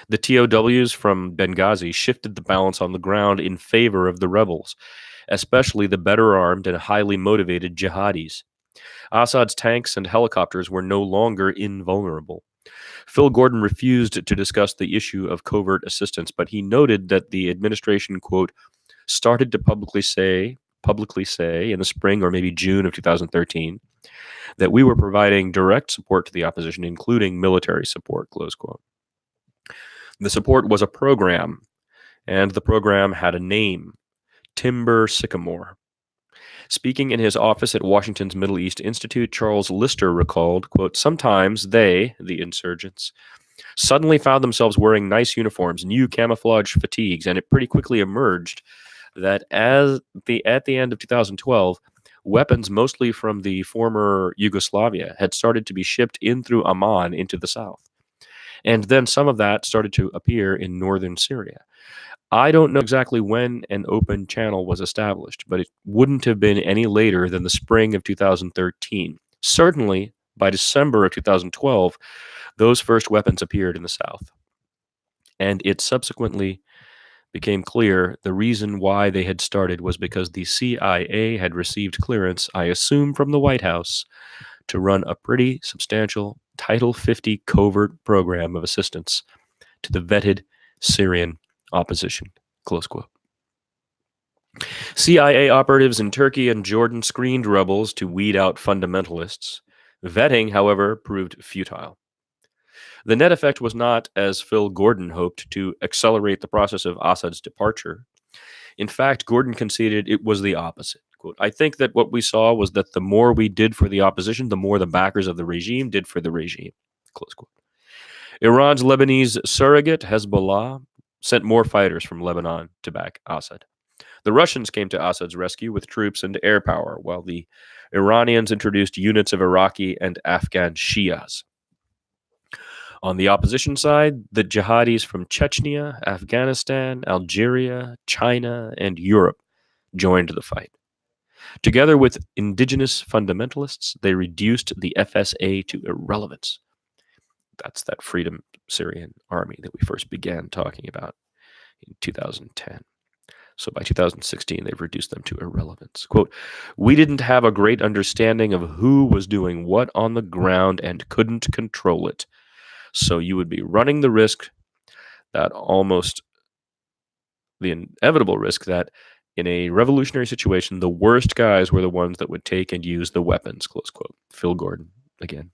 The TOWs from Benghazi shifted the balance on the ground in favor of the rebels, especially the better armed and highly motivated jihadis. Assad's tanks and helicopters were no longer invulnerable. Phil Gordon refused to discuss the issue of covert assistance, but he noted that the administration, quote, started to publicly say in the spring or maybe June of 2013 that we were providing direct support to the opposition, including military support, close quote. The support was a program, and the program had a name, Timber Sycamore. Speaking in his office at Washington's Middle East Institute, Charles Lister recalled, quote, sometimes they, the insurgents, suddenly found themselves wearing nice uniforms, new camouflage fatigues, and it pretty quickly emerged that at the end of 2012, weapons mostly from the former Yugoslavia had started to be shipped in through Amman into the south. And then some of that started to appear in northern Syria. I don't know exactly when an open channel was established, but it wouldn't have been any later than the spring of 2013. Certainly, by December of 2012, those first weapons appeared in the south. And it subsequently became clear the reason why they had started was because the CIA had received clearance, I assume from the White House, to run a pretty substantial Title 50 covert program of assistance to the vetted Syrian opposition, close quote. CIA operatives in Turkey and Jordan screened rebels to weed out fundamentalists. Vetting, however, proved futile. The net effect was not, as Phil Gordon hoped, to accelerate the process of Assad's departure. In fact, Gordon conceded it was the opposite. Quote, I think that what we saw was that the more we did for the opposition, the more the backers of the regime did for the regime. Close quote. Iran's Lebanese surrogate, Hezbollah, sent more fighters from Lebanon to back Assad. The Russians came to Assad's rescue with troops and air power, while the Iranians introduced units of Iraqi and Afghan Shias. On the opposition side, the jihadis from Chechnya, Afghanistan, Algeria, China, and Europe joined the fight. Together with indigenous fundamentalists, they reduced the FSA to irrelevance. That's that Freedom Syrian Army that we first began talking about in 2010. So by 2016, they've reduced them to irrelevance. Quote, we didn't have a great understanding of who was doing what on the ground and couldn't control it. So you would be running the risk that the inevitable risk that in a revolutionary situation, the worst guys were the ones that would take and use the weapons, close quote. Phil Gordon, again.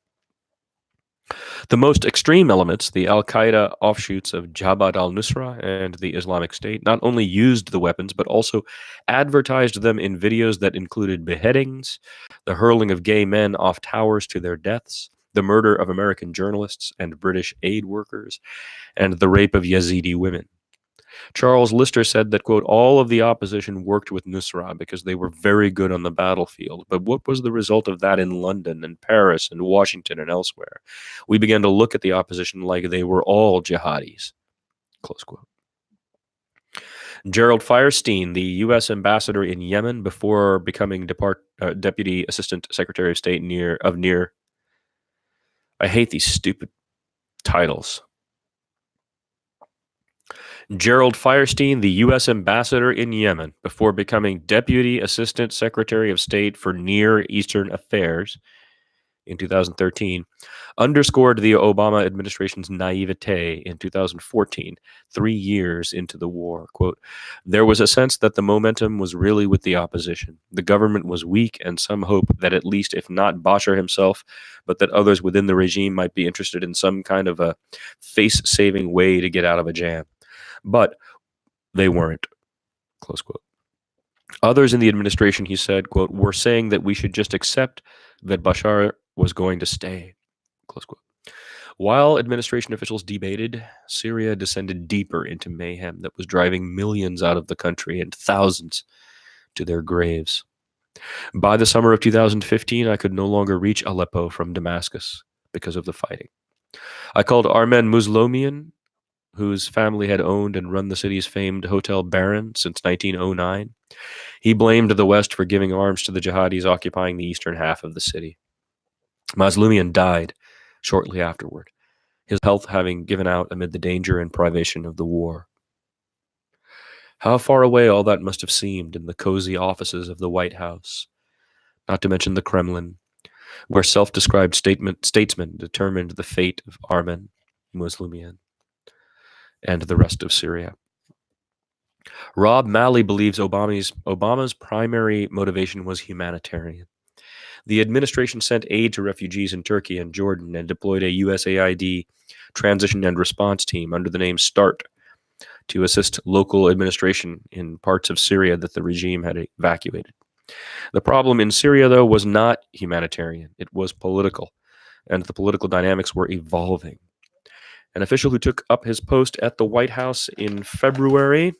The most extreme elements, the al-Qaeda offshoots of Jabhat al-Nusra and the Islamic State, not only used the weapons, but also advertised them in videos that included beheadings, the hurling of gay men off towers to their deaths, the murder of American journalists and British aid workers, and the rape of Yazidi women. Charles Lister said that, quote, all of the opposition worked with Nusra because they were very good on the battlefield. But what was the result of that in London and Paris and Washington and elsewhere? We began to look at the opposition like they were all jihadis, close quote. Gerald Firestein, the U.S. ambassador in Yemen before becoming Deputy Assistant Secretary of State near. I hate these stupid titles. Gerald Firestein, the U.S. ambassador in Yemen, before becoming Deputy Assistant Secretary of State for Near Eastern Affairs, in 2013 underscored the Obama administration's naivete in 2014, 3 years into the war. Quote, there was a sense that the momentum was really with the opposition. The government was weak, and some hope that at least, if not Bashar himself, but that others within the regime might be interested in some kind of a face-saving way to get out of a jam. But they weren't, close quote. Others in the administration, he said, quote, were saying that we should just accept that Bashar was going to stay, close quote. While administration officials debated, Syria descended deeper into mayhem that was driving millions out of the country and thousands to their graves. By the summer of 2015, I could no longer reach Aleppo from Damascus because of the fighting. I called Armen Muslomian, whose family had owned and run the city's famed Hotel Baron since 1909. He blamed the West for giving arms to the jihadis occupying the eastern half of the city. Mazlumian died shortly afterward, his health having given out amid the danger and privation of the war. How far away all that must have seemed in the cozy offices of the White House, not to mention the Kremlin, where self-described statesmen determined the fate of Armen Muslumian and the rest of Syria. Rob Malley believes Obama's primary motivation was humanitarian. The administration sent aid to refugees in Turkey and Jordan and deployed a USAID transition and response team under the name START to assist local administration in parts of Syria that the regime had evacuated. The problem in Syria, though, was not humanitarian. It was political, and the political dynamics were evolving. An official who took up his post at the White House in February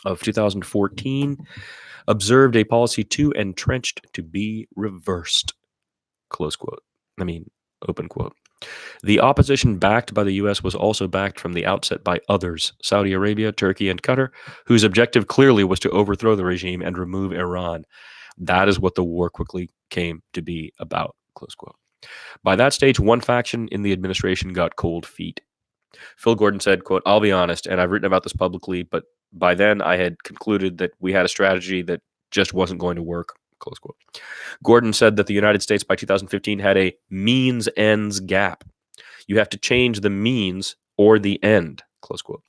of 2014 observed a policy too entrenched to be reversed, close quote. Open quote. The opposition backed by the U.S. was also backed from the outset by others, Saudi Arabia, Turkey, and Qatar, whose objective clearly was to overthrow the regime and remove Iran. That is what the war quickly came to be about, close quote. By that stage, one faction in the administration got cold feet. Phil Gordon said, quote, I'll be honest, and I've written about this publicly, but by then I had concluded that we had a strategy that just wasn't going to work, close quote. Gordon said that the United States by 2015 had a means-ends gap. You have to change the means or the end, close quote.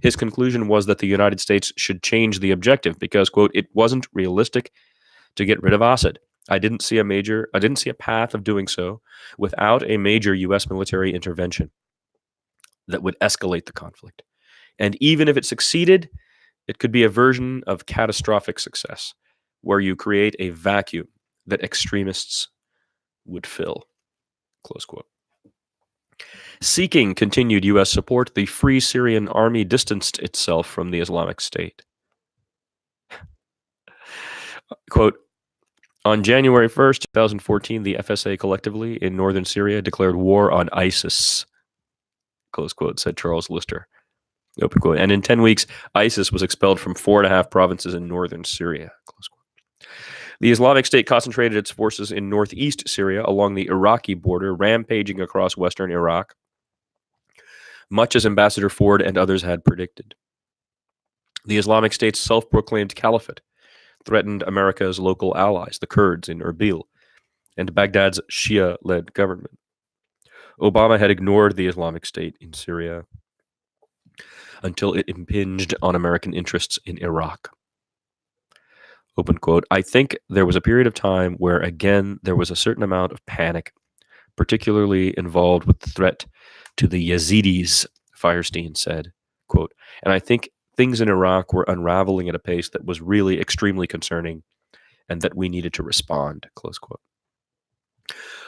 His conclusion was that the United States should change the objective because, quote, it wasn't realistic to get rid of Assad. I didn't see a path of doing so without a major U.S. military intervention that would escalate the conflict. And even if it succeeded, it could be a version of catastrophic success, where you create a vacuum that extremists would fill, close quote. Seeking continued U.S. support, the Free Syrian Army distanced itself from the Islamic State. Quote, on January 1st, 2014, the FSA collectively in northern Syria declared war on ISIS, close quote, said Charles Lister. Open quote. And in 10 weeks, ISIS was expelled from 4.5 provinces in northern Syria, close quote. The Islamic State concentrated its forces in northeast Syria along the Iraqi border, rampaging across western Iraq, much as Ambassador Ford and others had predicted. The Islamic State's self-proclaimed caliphate threatened America's local allies, the Kurds in Erbil, and Baghdad's Shia-led government. Obama had ignored the Islamic State in Syria until it impinged on American interests in Iraq. Open quote. I think there was a period of time where, again, there was a certain amount of panic, particularly involved with the threat to the Yazidis, Firestein said, quote, and I think things in Iraq were unraveling at a pace that was really extremely concerning and that we needed to respond, close quote.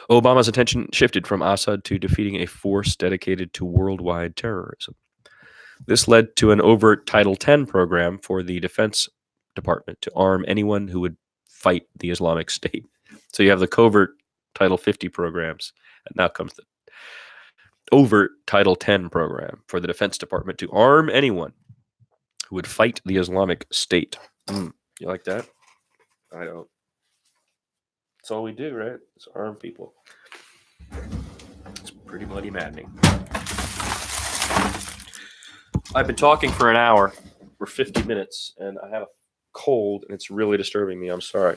Obama's attention shifted from Assad to defeating a force dedicated to worldwide terrorism. This led to an overt Title X program for the Defense Department to arm anyone who would fight the Islamic State. So you have the covert Title 50 programs, and now comes the overt Title X program for the Defense Department to arm anyone who would fight the Islamic State. You like that? I don't. That's all we do, right? It's arm people. It's pretty bloody maddening. I've been talking for an hour, for 50 minutes, and I have a cold, and it's really disturbing me. I'm sorry.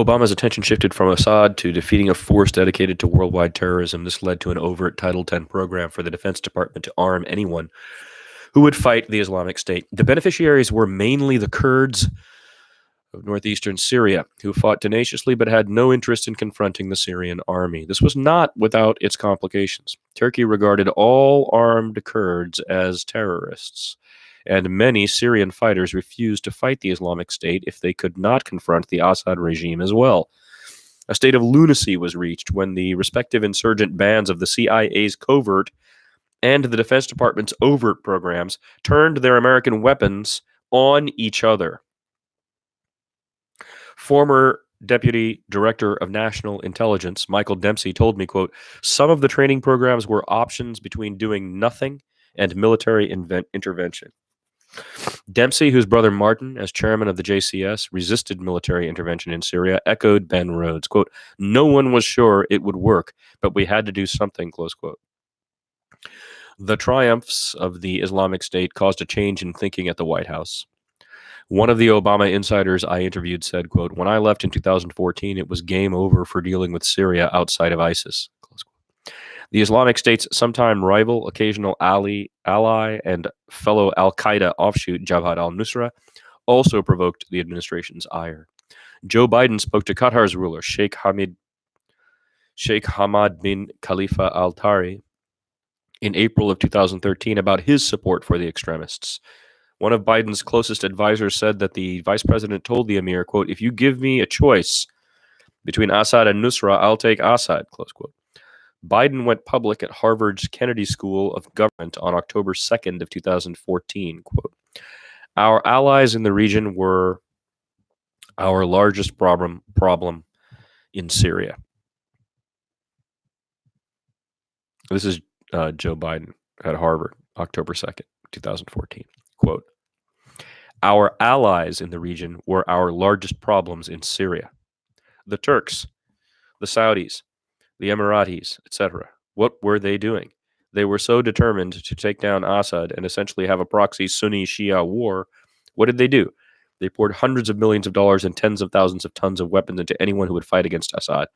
Obama's attention shifted from Assad to defeating a force dedicated to worldwide terrorism. This led to an overt Title X program for the Defense Department to arm anyone who would fight the Islamic State. The beneficiaries were mainly the Kurds of northeastern Syria, who fought tenaciously but had no interest in confronting the Syrian army. This was not without its complications. Turkey regarded all armed Kurds as terrorists, and many Syrian fighters refused to fight the Islamic State if they could not confront the Assad regime as well. A state of lunacy was reached when the respective insurgent bands of the CIA's covert and the Defense Department's overt programs turned their American weapons on each other. Former Deputy Director of National Intelligence, Michael Dempsey, told me, quote, some of the training programs were options between doing nothing and military intervention. Dempsey, whose brother Martin, as chairman of the JCS, resisted military intervention in Syria, echoed Ben Rhodes, quote, no one was sure it would work, but we had to do something, close quote. The triumphs of the Islamic State caused a change in thinking at the White House. One of the Obama insiders I interviewed said, quote, when I left in 2014, it was game over for dealing with Syria outside of ISIS. Close quote. The Islamic State's sometime rival, occasional ally, and fellow al-Qaeda offshoot, Jabhat al-Nusra, also provoked the administration's ire. Joe Biden spoke to Qatar's ruler, Sheikh Hamad bin Khalifa al-Thani, in April of 2013 about his support for the extremists. One of Biden's closest advisors said that the vice president told the emir, quote, if you give me a choice between Assad and Nusra, I'll take Assad, close quote. Biden went public at Harvard's Kennedy School of Government on October 2nd of 2014, quote, our allies in the region were our largest problem in Syria. This is Joe Biden at Harvard, October 2nd, 2014. Quote, our allies in the region were our largest problems in Syria. The Turks, the Saudis, the Emiratis, etc. What were they doing? They were so determined to take down Assad and essentially have a proxy Sunni-Shia war. What did they do? They poured hundreds of millions of dollars and tens of thousands of tons of weapons into anyone who would fight against Assad.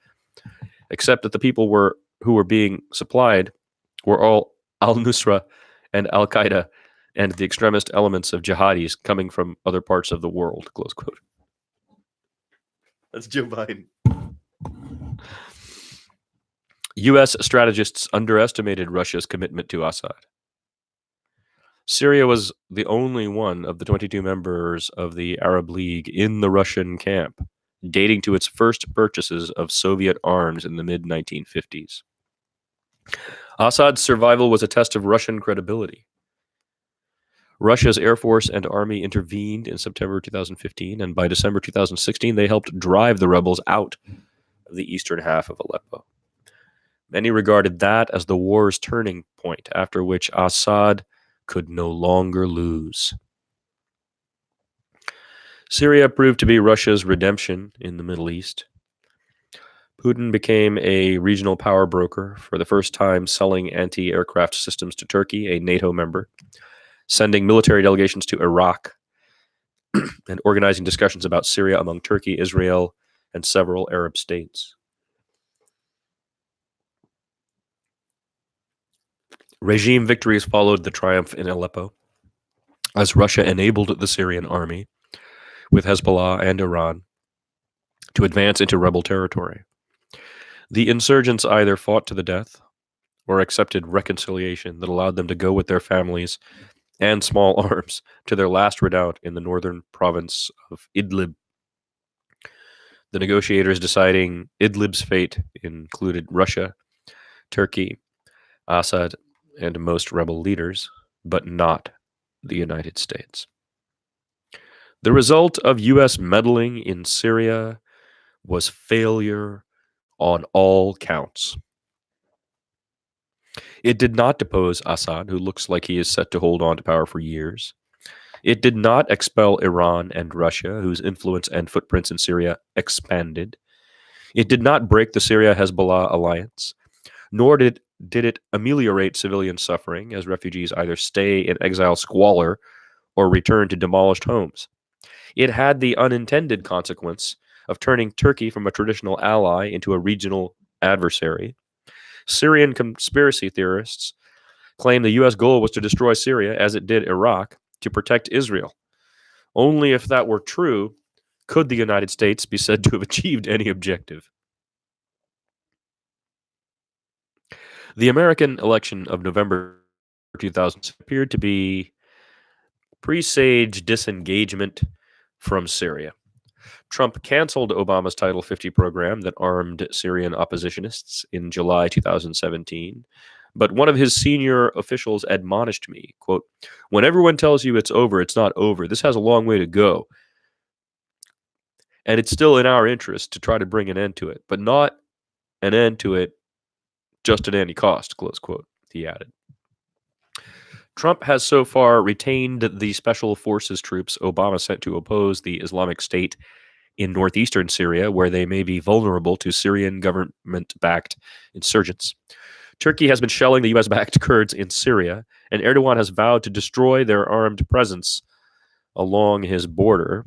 Except that the people who were being supplied were all al-Nusra and al-Qaeda and the extremist elements of jihadis coming from other parts of the world, close quote. That's Joe Biden. U.S. strategists underestimated Russia's commitment to Assad. Syria was the only one of the 22 members of the Arab League in the Russian camp, dating to its first purchases of Soviet arms in the mid-1950s. Assad's survival was a test of Russian credibility. Russia's Air Force and Army intervened in September 2015, and by December 2016, they helped drive the rebels out of the eastern half of Aleppo. Many regarded that as the war's turning point, after which Assad could no longer lose. Syria proved to be Russia's redemption in the Middle East. Putin became a regional power broker, for the first time selling anti-aircraft systems to Turkey, a NATO member, sending military delegations to Iraq, and organizing discussions about Syria among Turkey, Israel, and several Arab states. Regime victories followed the triumph in Aleppo, as Russia enabled the Syrian army, with Hezbollah and Iran, to advance into rebel territory. The insurgents either fought to the death or accepted reconciliation that allowed them to go with their families and small arms to their last redoubt in the northern province of Idlib. The negotiators deciding Idlib's fate included Russia, Turkey, Assad, and most rebel leaders, but not the United States. The result of U.S. meddling in Syria was failure on all counts. It did not depose Assad, who looks like he is set to hold on to power for years. It did not expel Iran and Russia, whose influence and footprints in Syria expanded. It did not break the Syria-Hezbollah alliance, nor did it ameliorate civilian suffering, as refugees either stay in exile squalor or return to demolished homes. It had the unintended consequence of turning Turkey from a traditional ally into a regional adversary. Syrian conspiracy theorists claim the U.S. goal was to destroy Syria, as it did Iraq, to protect Israel. Only if that were true could the United States be said to have achieved any objective. The American election of November 2000 appeared to be presage disengagement from Syria. Trump canceled Obama's Title 50 program that armed Syrian oppositionists in July 2017. But one of his senior officials admonished me, quote, "When everyone tells you it's over, it's not over. This has a long way to go. And it's still in our interest to try to bring an end to it, but not an end to it just at any cost," close quote, he added. Trump has so far retained the special forces troops Obama sent to oppose the Islamic State in northeastern Syria, where they may be vulnerable to Syrian government-backed insurgents. Turkey has been shelling the U.S.-backed Kurds in Syria, and Erdogan has vowed to destroy their armed presence along his border.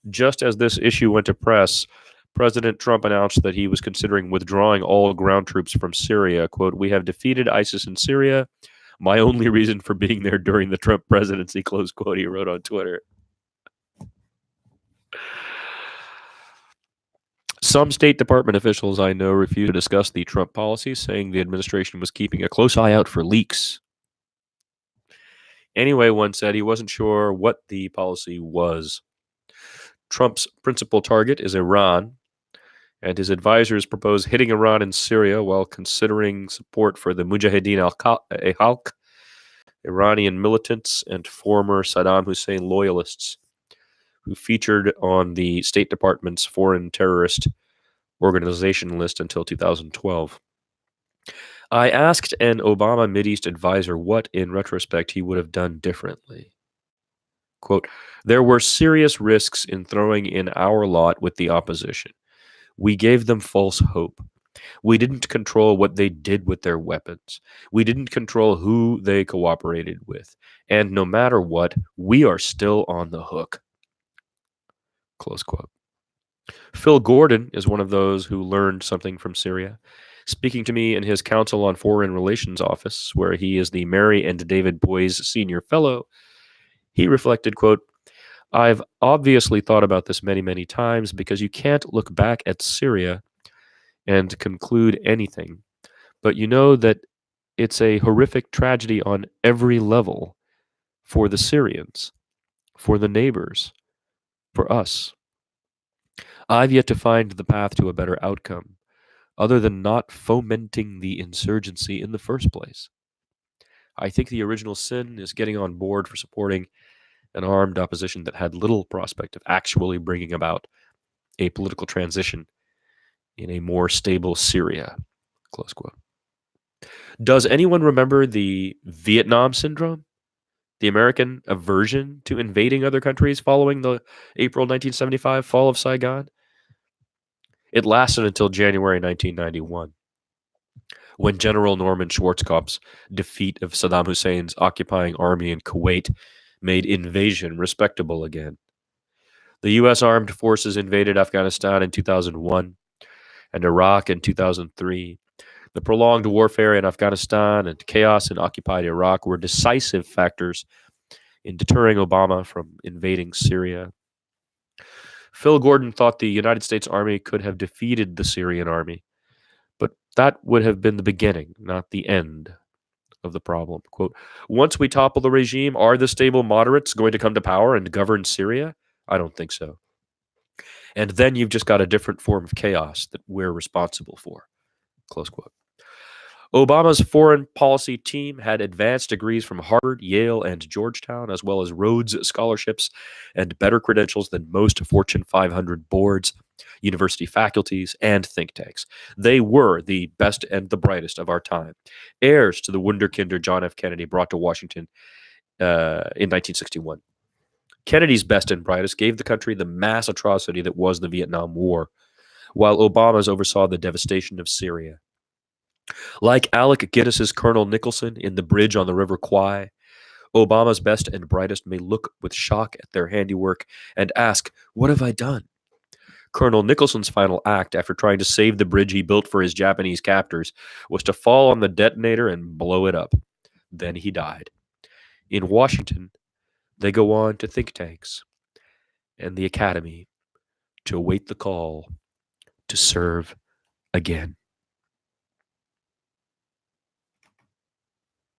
Just as this issue went to press, President Trump announced that he was considering withdrawing all ground troops from Syria. Quote, "We have defeated ISIS in Syria. My only reason for being there during the Trump presidency," close quote, he wrote on Twitter. Some State Department officials I know refused to discuss the Trump policy, saying the administration was keeping a close eye out for leaks. Anyway, one said he wasn't sure what the policy was. Trump's principal target is Iran, and his advisors propose hitting Iran in Syria while considering support for the Mujahideen al-Halq, Iranian militants, and former Saddam Hussein loyalists who featured on the State Department's foreign terrorist organization list until 2012. I asked an Obama Mideast advisor what, in retrospect, he would have done differently. Quote, "There were serious risks in throwing in our lot with the opposition. We gave them false hope. We didn't control what they did with their weapons. We didn't control who they cooperated with. And no matter what, we are still on the hook." Close quote. Phil Gordon is one of those who learned something from Syria. Speaking to me in his Council on Foreign Relations office, where he is the Mary and David Boies Senior Fellow, he reflected, quote, "I've obviously thought about this many, many times because you can't look back at Syria and conclude anything. But you know that it's a horrific tragedy on every level for the Syrians, for the neighbors, for us. I've yet to find the path to a better outcome, other than not fomenting the insurgency in the first place. I think the original sin is getting on board for supporting an armed opposition that had little prospect of actually bringing about a political transition in a more stable Syria." Close quote. Does anyone remember the Vietnam Syndrome? The American aversion to invading other countries following the April 1975 fall of Saigon? It lasted until January 1991, when General Norman Schwarzkopf's defeat of Saddam Hussein's occupying army in Kuwait made invasion respectable again. The U.S. armed forces invaded Afghanistan in 2001 and Iraq in 2003. The prolonged warfare in Afghanistan and chaos in occupied Iraq were decisive factors in deterring Obama from invading Syria. Phil Gordon thought the United States Army could have defeated the Syrian army, but that would have been the beginning, not the end of the problem. Quote, "Once we topple the regime, are the stable moderates going to come to power and govern Syria? I don't think so. And then you've just got a different form of chaos that we're responsible for." Close quote. Obama's foreign policy team had advanced degrees from Harvard, Yale, and Georgetown, as well as Rhodes scholarships and better credentials than most Fortune 500 boards, university faculties, and think tanks. They were the best and the brightest of our time, heirs to the wunderkinder John F. Kennedy brought to Washington in 1961. Kennedy's best and brightest gave the country the mass atrocity that was the Vietnam War, while Obama's oversaw the devastation of Syria. Like Alec Guinness's Colonel Nicholson in The Bridge on the River Kwai, Obama's best and brightest may look with shock at their handiwork and ask, "What have I done?" Colonel Nicholson's final act after trying to save the bridge he built for his Japanese captors was to fall on the detonator and blow it up. Then he died. In Washington, they go on to think tanks and the academy to await the call to serve again.